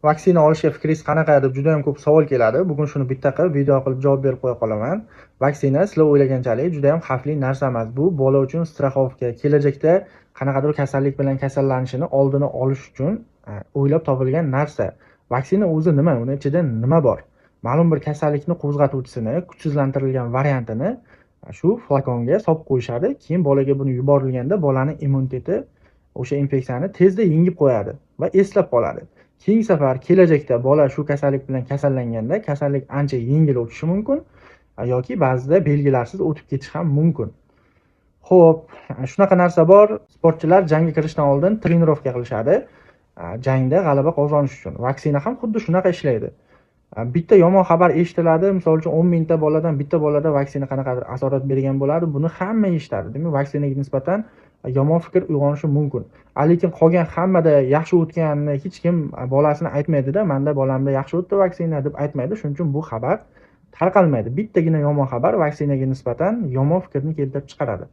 Vaksina olishga fikringiz qanaqa deb juda ham ko'p savol keladi. Bugun shuni bitta qilib video qilib javob berib qo'ya qolaman. Vaksina sizlar o'ylaganchalik juda ham xavfli narsa emas. Bu bola uchun straxovka, kelajakda qanaqadir kasallik bilan kasallanishini oldini olish uchun o'ylab topilgan narsa. Vaksina o'zi nima? Uni ichida nima bor? Ma'lum bir kasallikni qo'zg'atuvchisini, kuchsizlantirilgan variantini shu flakonga solib qo'yishadi. Keyin bolaga buni yuborilganda bolaning immuniteti o'sha infeksiyani tezda yengib qo'yadi va eslab qoladi. Keyingi safar kelajakda bola shu kasallik bilan kasallanganda kasallik ancha yengil o'tishi mumkin yoki ba'zida belgilarsiz o'tib ketishi ham mumkin. Xo'p, shunaqa narsa bor. Sportchilar jangga kirishdan oldin trenirovka qilishadi. Jangda g'alaba qozonish uchun. Vaksina ham xuddi shunaqa ishlaydi. Bitta yomon xabar eshitiladi, misol uchun 10 mingta boladan bitta bolada vaksina qanaqadir asorat bergan bo'ladi. Buni hamma eshitadi. Demak, vaksinaga nisbatan yomon fikr uyg'onishi mumkin. Lekin qolgan hammada yaxshi o'tganini hech kim bolasini aytmaydi-da, menda bolamda yaxshi o'tdi vaksina deb aytmaydi. Shuning uchun bu xabar tarqalmaydi. Bittagina yomon xabar vaksinaga nisbatan yomon fikrni keltirib chiqaradi.